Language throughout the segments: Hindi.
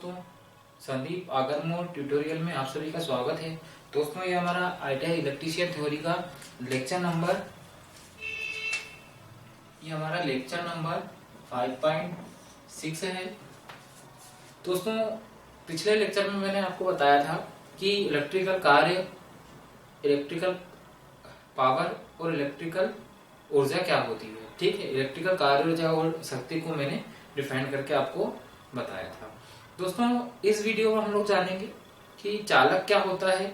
दोस्तों, संदीप आगरमोल ट्यूटोरियल में आप सभी का स्वागत है। दोस्तों, ये हमारा आईटीआई इलेक्ट्रीशियन थ्योरी का लेक्चर नंबर 5.6 है। दोस्तों, पिछले लेक्चर में मैंने आपको बताया था कि इलेक्ट्रिकल कार्य, इलेक्ट्रिकल पावर और इलेक्ट्रिकल ऊर्जा क्या होती है। ठीक है, इलेक्ट्रिकल कार्य, ऊर्जा और शक्ति को मैंने डिफाइन करके आपको बताया था। दोस्तों, इस वीडियो में हम लोग जानेंगे कि चालक क्या होता है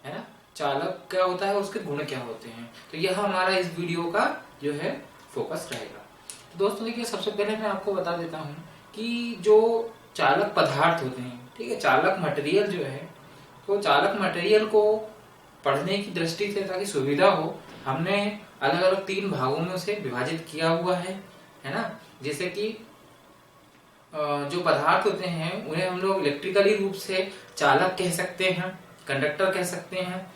ना, चालक क्या होता है और उसके गुण क्या होते हैं। तो यह हमारा इस वीडियो का जो है फोकस रहेगा। तो दोस्तों देखिए, सबसे पहले मैं आपको बता देता हूं कि जो चालक पदार्थ होते हैं, ठीक है, चालक मटेरियल जो है, तो चालक मटेरियल को पढ़ने की दृष्टि से ताकि सुविधा हो, हमने अलग अलग 3 भागों में उसे विभाजित किया हुआ है ना। जैसे कि जो पदार्थ होते हैं उन्हें हम लोग इलेक्ट्रिकली रूप से चालक कह सकते हैं, कंडक्टर कह सकते हैं।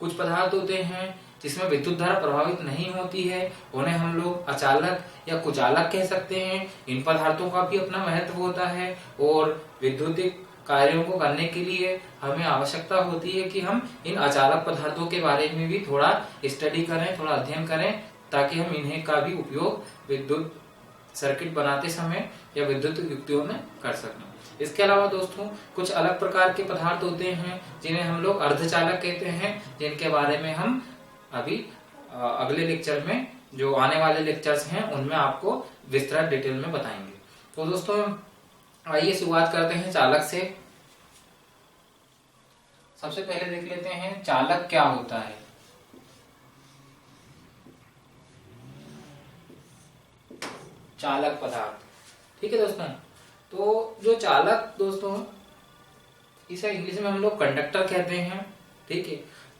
कुछ पदार्थ होते हैं जिसमें विद्युत धारा प्रभावित नहीं होती है, उन्हें हम लोग अचालक या कुचालक कह सकते हैं। इन पदार्थों का भी अपना महत्व होता है और विद्युतिक कार्यों को करने के लिए हमें आवश्यकता होती है कि हम इन अचालक पदार्थों के बारे में भी थोड़ा स्टडी करें, थोड़ा अध्ययन करें, ताकि हम इन्हें का भी उपयोग विद्युत सर्किट बनाते समय या विद्युत युक्तियों में कर सकें। इसके अलावा दोस्तों, कुछ अलग प्रकार के पदार्थ होते हैं जिन्हें हम लोग अर्धचालक कहते हैं, जिनके बारे में हम अभी अगले लेक्चर में, जो आने वाले लेक्चर्स हैं, उनमें आपको विस्तृत डिटेल में बताएंगे। तो दोस्तों, आइए शुरुआत करते हैं चालक से। सबसे पहले देख लेते हैं चालक क्या होता है। चालक पदार्थ, ठीक है दोस्तों। तो जो चालक दोस्तों, इसे इंग्लिश में हम लोग कंडक्टर कहते हैं, ठीक है।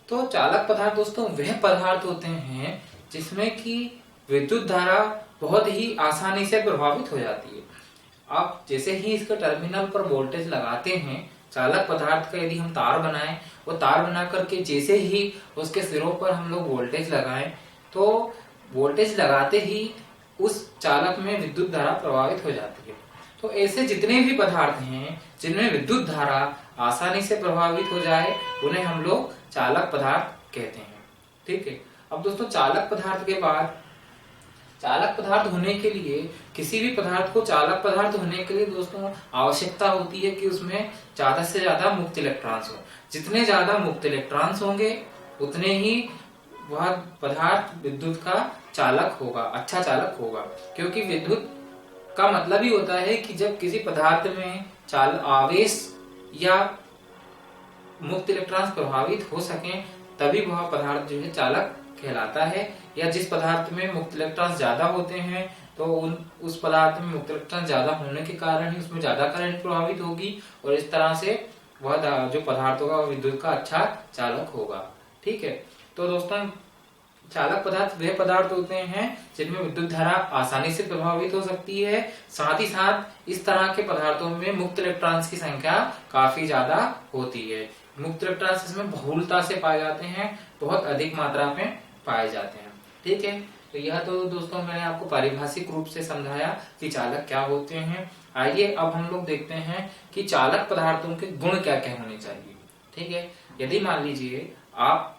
तो चालक पदार्थ दोस्तों वह पदार्थ होते हैं जिसमें कि विद्युत धारा बहुत ही आसानी से प्रभावित हो जाती है। आप जैसे ही इसके टर्मिनल पर वोल्टेज लगाते हैं, चालक पदार्थ का यदि हम तार बनाएं, वो तार बना करके जैसे ही उसके सिरों पर हम लोग वोल्टेज लगाएं, तो वोल्टेज लगाते ही उस चालक में विद्युत धारा प्रभावित हो जाती है। तो ऐसे जितने भी पदार्थ हैं जिनमें विद्युत धारा आसानी से प्रभावित हो जाए, उन्हें हम लोग चालक पदार्थ कहते हैं, ठीक है। अब दोस्तों, चालक पदार्थ के बाद, चालक पदार्थ होने के लिए, किसी भी पदार्थ को चालक पदार्थ होने के लिए दोस्तों आवश्यकता होती है कि उसमें ज्यादा से ज्यादा मुक्त इलेक्ट्रॉन्स हो। जितने ज्यादा मुक्त इलेक्ट्रॉन्स होंगे उतने ही वह पदार्थ विद्युत का चालक होगा, अच्छा चालक होगा। क्योंकि विद्युत का मतलब ही होता है कि जब किसी पदार्थ में आवेश या मुक्त इलेक्ट्रॉन्स प्रभावित हो सकें, तभी वह पदार्थ जो है चालक कहलाता है। या जिस पदार्थ में मुक्त इलेक्ट्रॉन्स ज्यादा होते हैं, तो उस पदार्थ में मुक्त इलेक्ट्रॉन ज्यादा होने के कारण ही उसमें ज्यादा करंट प्रभावित होगी, और इस तरह से वह जो पदार्थ होगा विद्युत का अच्छा चालक होगा, ठीक है। तो दोस्तों, चालक पदार्थ वे पदार्थ होते हैं जिनमें विद्युत धारा आसानी से प्रभावित हो सकती है। साथ ही साथ इस तरह के पदार्थों में मुक्त इलेक्ट्रॉन्स की संख्या काफी ज्यादा होती है। मुक्त इलेक्ट्रॉन्स इसमें बहुलता से पाए जाते हैं, बहुत अधिक मात्रा में पाए जाते हैं, ठीक है। तो यह तो दोस्तों मैंने आपको पारिभाषिक रूप से समझाया कि चालक क्या होते हैं। आइए अब हम लोग देखते हैं कि चालक पदार्थों के गुण क्या क्या होने चाहिए, ठीक है। यदि मान लीजिए आप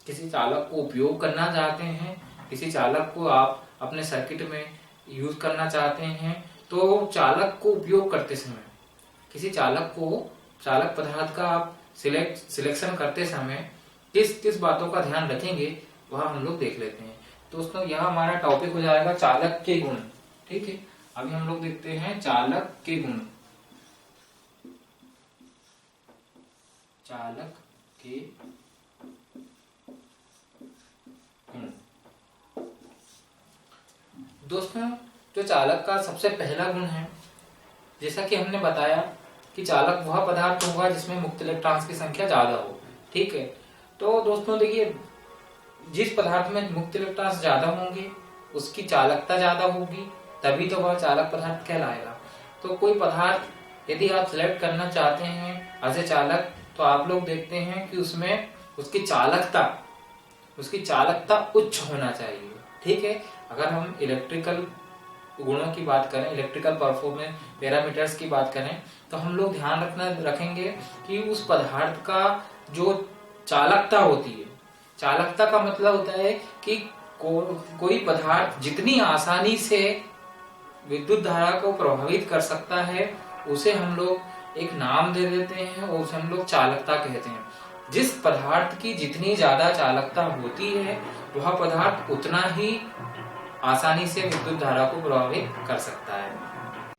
किसी चालक को उपयोग करना चाहते हैं, किसी चालक को आप अपने सर्किट में यूज करना चाहते हैं, तो चालक को उपयोग करते समय, किसी चालक को, चालक पदार्थ का आप सिलेक्शन करते समय किस किस बातों का ध्यान रखेंगे, वह हम लोग देख लेते हैं। दोस्तों, यह हमारा टॉपिक हो जाएगा चालक के गुण, ठीक है। अभी हम लोग देखते हैं चालक के गुण। चालक के गुण दोस्तों, जो चालक का सबसे पहला गुण है, जैसा कि हमने बताया कि चालक वह पदार्थ होगा जिसमें मुक्त इलेक्ट्रॉन्स की संख्या ज्यादा हो, ठीक है। तो दोस्तों देखिए, जिस पदार्थ में मुक्त इलेक्ट्रॉन्स ज्यादा होंगे उसकी चालकता ज्यादा होगी, तभी तो वह चालक पदार्थ कहलाएगा। तो कोई पदार्थ यदि आप सिलेक्ट करना चाहते हैं एज ए चालक, तो आप लोग देखते हैं कि उसमें उसकी चालकता उच्च होना चाहिए, ठीक है। अगर हम इलेक्ट्रिकल गुणों की बात करें, इलेक्ट्रिकल परफॉर्मेंस पैरामीटर्स की बात करें, तो हम लोग ध्यान रखेंगे कि उस पदार्थ का जो चालकता होती है, चालकता का मतलब होता है कि कोई पदार्थ जितनी आसानी से विद्युत धारा को प्रभावित कर सकता है, उसे हम लोग एक नाम दे देते हैं और उसे हम लोग चालकता कहते हैं। जिस पदार्थ की जितनी ज्यादा चालकता होती है, वह पदार्थ उतना ही आसानी से विद्युत धारा को प्रभावित कर सकता है।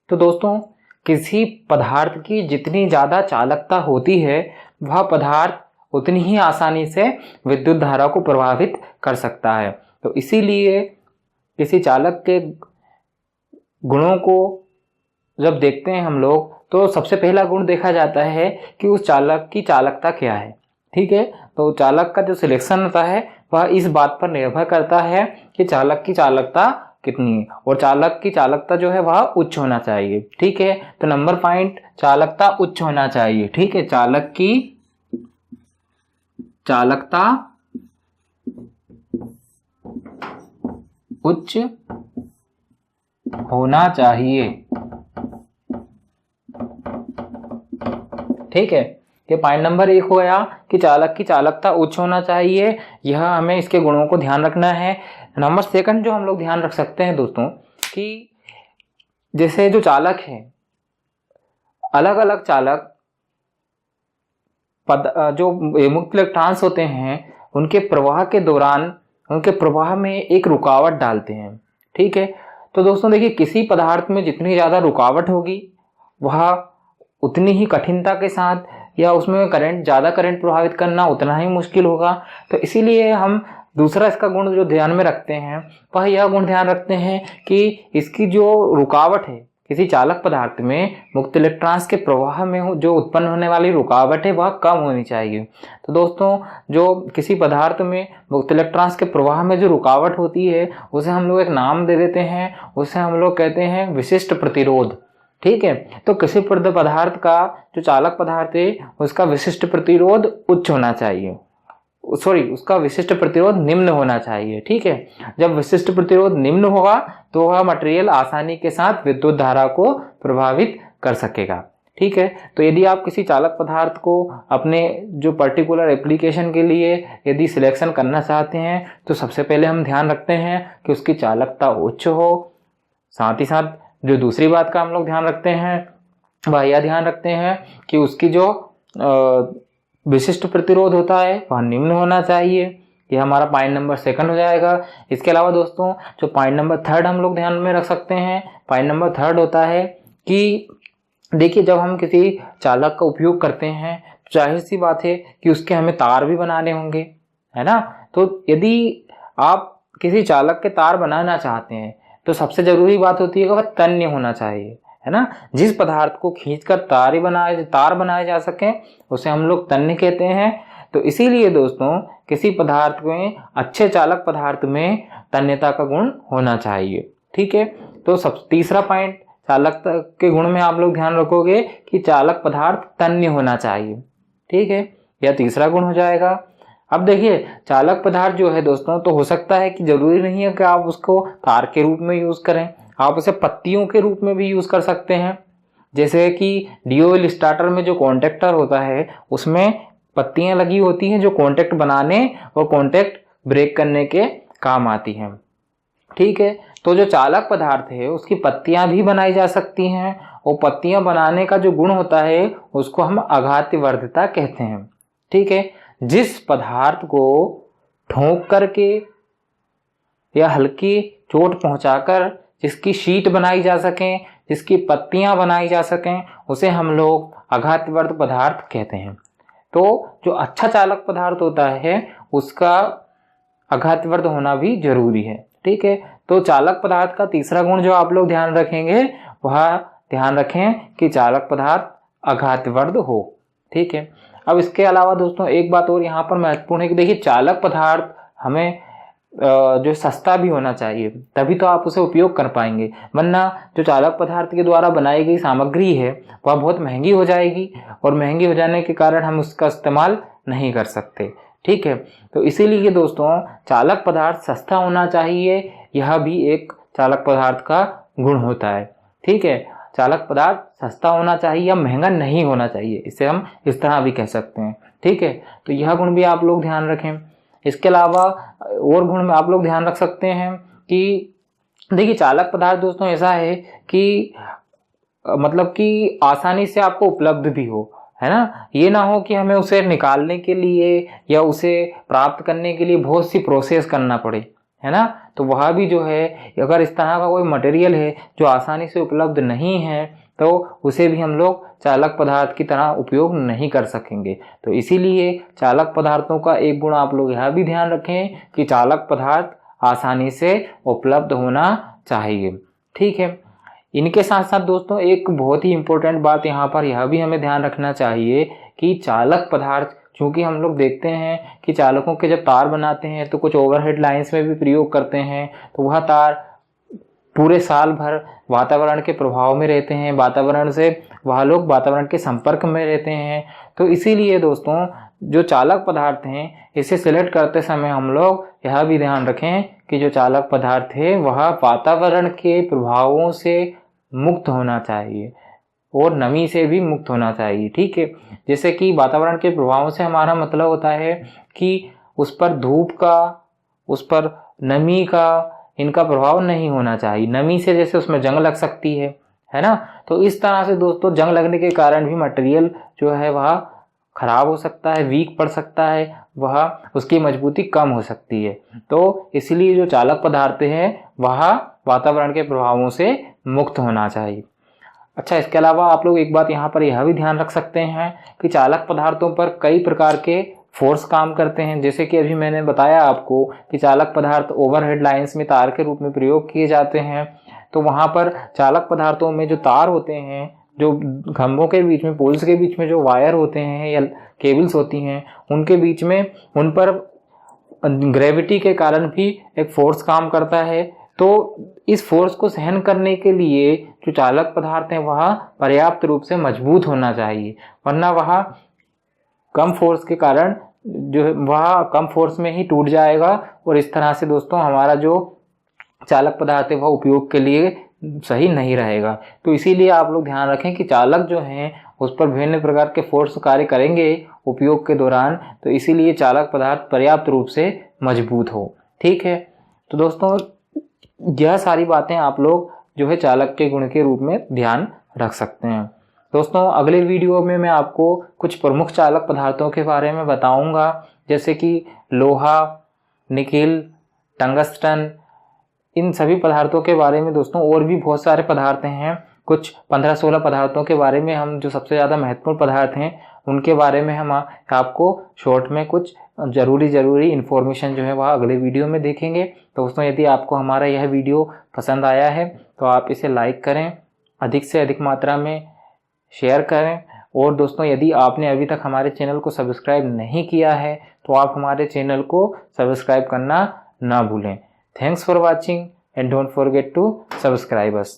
तो दोस्तों, किसी पदार्थ की जितनी ज़्यादा चालकता होती है, वह पदार्थ उतनी ही आसानी से विद्युत धारा को प्रभावित कर सकता है। तो इसीलिए किसी चालक के गुणों को जब देखते हैं हम लोग, तो सबसे पहला गुण देखा जाता है कि उस चालक की चालकता क्या है। ठीक है, तो चालक का जो सिलेक्शन होता है वह इस बात पर निर्भर करता है कि चालक की चालकता कितनी है, और चालक की चालकता जो है वह उच्च होना चाहिए। ठीक है, तो नंबर पॉइंट, चालकता उच्च होना चाहिए। ठीक है, चालक की चालकता उच्च होना चाहिए। ठीक है, ये पॉइंट नंबर 1 हो गया कि चालक की चालकता उच्च होना चाहिए। यह हमें इसके गुणों को ध्यान रखना है। नंबर 2 जो हम लोग ध्यान रख सकते हैं दोस्तों, कि जैसे जो चालक है, अलग अलग चालक जो मुक्त इलेक्ट्रॉन्स होते हैं, उनके प्रवाह के दौरान उनके प्रवाह में एक रुकावट डालते हैं। ठीक है, तो दोस्तों देखिए, किसी पदार्थ में जितनी ज़्यादा रुकावट होगी, वह उतनी ही कठिनता के साथ, या उसमें ज़्यादा करंट प्रभावित करना उतना ही मुश्किल होगा। तो इसीलिए हम दूसरा इसका गुण जो ध्यान में रखते हैं, वह यह गुण ध्यान रखते हैं कि इसकी जो रुकावट है, किसी चालक पदार्थ में मुक्त इलेक्ट्रॉन्स के प्रवाह में जो उत्पन्न होने वाली रुकावट है, वह कम होनी चाहिए। तो दोस्तों, जो किसी पदार्थ में मुक्त इलेक्ट्रॉन्स के प्रवाह में जो रुकावट होती है, उसे हम लोग एक नाम दे देते हैं, उसे हम लोग कहते हैं विशिष्ट प्रतिरोध। ठीक है, तो किसी पदार्थ का जो चालक पदार्थ है, उसका विशिष्ट प्रतिरोध उच्च होना चाहिए, उसका विशिष्ट प्रतिरोध निम्न होना चाहिए। ठीक है, जब विशिष्ट प्रतिरोध निम्न होगा तो वह मटेरियल आसानी के साथ विद्युत धारा को प्रभावित कर सकेगा। ठीक है, तो यदि आप किसी चालक पदार्थ को अपने जो पर्टिकुलर एप्लीकेशन के लिए यदि सिलेक्शन करना चाहते हैं, तो सबसे पहले हम ध्यान रखते हैं कि उसकी चालकता उच्च हो। साथ ही साथ जो दूसरी बात का हम लोग ध्यान रखते हैं, वह यह ध्यान रखते हैं कि उसकी जो विशिष्ट प्रतिरोध होता है वह निम्न होना चाहिए। यह हमारा पॉइंट नंबर 2 हो जाएगा। इसके अलावा दोस्तों, जो पॉइंट नंबर 3 हम लोग ध्यान में रख सकते हैं, पॉइंट नंबर 3 होता है कि देखिए, जब हम किसी चालक का उपयोग करते हैं, जाहिर सी बात है कि उसके हमें तार भी बनाने होंगे, है ना। तो यदि आप किसी चालक के तार बनाना चाहते हैं, तो सबसे जरूरी बात होती है कि वह तन्य होना चाहिए, है ना। जिस पदार्थ को खींचकर तार बनाए जा सके, उसे हम लोग तन्य कहते हैं। तो इसीलिए दोस्तों, किसी पदार्थ में, अच्छे चालक पदार्थ में तन्यता का गुण होना चाहिए। ठीक है, तो तीसरा पॉइंट, चालक के गुण में आप लोग ध्यान रखोगे कि चालक पदार्थ तन्य होना चाहिए। ठीक है, यह तीसरा गुण हो जाएगा। अब देखिए, चालक पदार्थ जो है दोस्तों, तो हो सकता है कि जरूरी नहीं है कि आप उसको तार के रूप में यूज करें, आप उसे पत्तियों के रूप में भी यूज कर सकते हैं। जैसे कि DOL स्टार्टर में जो कॉन्टेक्टर होता है, उसमें पत्तियां लगी होती हैं जो कॉन्टेक्ट बनाने और कॉन्टेक्ट ब्रेक करने के काम आती हैं। ठीक है, तो जो चालक पदार्थ है उसकी पत्तियां भी बनाई जा सकती हैं, और पत्तियां बनाने का जो गुण होता है उसको हम आघात्यवर्धता कहते हैं। ठीक है, जिस पदार्थ को ठोक करके या हल्की चोट पहुंचाकर जिसकी शीट बनाई जा सके, जिसकी पत्तियां बनाई जा सकें, उसे हम लोग आघात्यवर्ध पदार्थ कहते हैं। तो जो अच्छा चालक पदार्थ होता है उसका आघात्यवर्ध होना भी जरूरी है। ठीक है, तो चालक पदार्थ का तीसरा गुण जो आप लोग ध्यान रखेंगे, वह ध्यान रखें कि चालक पदार्थ आघात्यवर्ध हो। ठीक है, अब इसके अलावा दोस्तों एक बात और यहाँ पर महत्वपूर्ण है कि देखिए, चालक पदार्थ हमें जो सस्ता भी होना चाहिए, तभी तो आप उसे उपयोग कर पाएंगे। वरना जो चालक पदार्थ के द्वारा बनाई गई सामग्री है वह बहुत महंगी हो जाएगी, और महंगी हो जाने के कारण हम उसका इस्तेमाल नहीं कर सकते। ठीक है, तो इसीलिए दोस्तों, चालक पदार्थ सस्ता होना चाहिए, यह भी एक चालक पदार्थ का गुण होता है। ठीक है, चालक पदार्थ सस्ता होना चाहिए या महंगा नहीं होना चाहिए, इसे हम इस तरह भी कह सकते हैं। ठीक है, तो यह गुण भी आप लोग ध्यान रखें। इसके अलावा और गुण में आप लोग ध्यान रख सकते हैं कि देखिए चालक पदार्थ दोस्तों ऐसा है कि मतलब कि आसानी से आपको उपलब्ध भी हो, है ना। ये ना हो कि हमें उसे निकालने के लिए या उसे प्राप्त करने के लिए बहुत सी प्रोसेस करना पड़े, है ना। तो वह भी जो है, अगर इस तरह का कोई मटेरियल है जो आसानी से उपलब्ध नहीं है तो उसे भी हम लोग चालक पदार्थ की तरह उपयोग नहीं कर सकेंगे। तो इसीलिए चालक पदार्थों का एक गुण आप लोग यह भी ध्यान रखें कि चालक पदार्थ आसानी से उपलब्ध होना चाहिए। ठीक है, इनके साथ साथ दोस्तों एक बहुत ही इम्पोर्टेंट बात यहाँ पर यह भी हमें ध्यान रखना चाहिए कि चालक पदार्थ, चूँकि हम लोग देखते हैं कि चालकों के जब तार बनाते हैं तो कुछ ओवरहेड लाइंस में भी प्रयोग करते हैं, तो वह तार पूरे साल भर वातावरण के प्रभाव में रहते हैं, वातावरण से वह लोग वातावरण के संपर्क में रहते हैं। तो इसीलिए दोस्तों जो चालक पदार्थ हैं इसे सिलेक्ट करते समय हम लोग यह भी ध्यान रखें कि जो चालक पदार्थ है वह वातावरण के प्रभावों से मुक्त होना चाहिए और नमी से भी मुक्त होना चाहिए। ठीक है, जैसे कि वातावरण के प्रभावों से हमारा मतलब होता है कि उस पर धूप का, उस पर नमी का, इनका प्रभाव नहीं होना चाहिए। नमी से जैसे उसमें जंग लग सकती है ना। तो इस तरह से दोस्तों जंग लगने के कारण भी मटेरियल जो है वह खराब हो सकता है, वीक पड़ सकता है, वह उसकी मजबूती कम हो सकती है। तो इसलिए जो चालक पदार्थ हैं वह वातावरण के प्रभावों से मुक्त होना चाहिए। अच्छा, इसके अलावा आप लोग एक बात यहाँ पर यह भी ध्यान रख सकते हैं कि चालक पदार्थों पर कई प्रकार के फोर्स काम करते हैं। जैसे कि अभी मैंने बताया आपको कि चालक पदार्थ ओवरहेड लाइंस में तार के रूप में प्रयोग किए जाते हैं। तो वहाँ पर चालक पदार्थों में जो तार होते हैं, जो खंभों के बीच में, पोल्स के बीच में जो वायर होते हैं या केबल्स होती हैं, उनके बीच में उन पर ग्रेविटी के कारण भी एक फोर्स काम करता है। तो इस फोर्स को सहन करने के लिए जो चालक पदार्थ हैं वह पर्याप्त रूप से मजबूत होना चाहिए, वरना वह कम फोर्स के कारण जो है वह कम फोर्स में ही टूट जाएगा और इस तरह से दोस्तों हमारा जो चालक पदार्थ है वह उपयोग के लिए सही नहीं रहेगा। तो इसीलिए आप लोग ध्यान रखें कि चालक जो हैं उस पर विभिन्न प्रकार के फोर्स कार्य करेंगे उपयोग के दौरान, तो इसीलिए चालक पदार्थ पर्याप्त रूप से मजबूत हो। ठीक है, तो दोस्तों यह सारी बातें आप लोग जो है चालक के गुण के रूप में ध्यान रख सकते हैं। दोस्तों अगले वीडियो में मैं आपको कुछ प्रमुख चालक पदार्थों के बारे में बताऊंगा, जैसे कि लोहा, निकेल, टंगस्टन, इन सभी पदार्थों के बारे में दोस्तों। और भी बहुत सारे पदार्थ हैं, कुछ 15-16 पदार्थों के बारे में हम जो सबसे ज़्यादा महत्वपूर्ण पदार्थ हैं उनके बारे में हम आपको शॉर्ट में कुछ ज़रूरी इन्फॉर्मेशन जो है वह अगले वीडियो में देखेंगे। तो दोस्तों यदि आपको हमारा यह वीडियो पसंद आया है तो आप इसे लाइक करें, अधिक से अधिक मात्रा में शेयर करें। और दोस्तों यदि आपने अभी तक हमारे चैनल को सब्सक्राइब नहीं किया है तो आप हमारे चैनल को सब्सक्राइब करना ना भूलें। Thanks for watching and don't forget to subscribe us.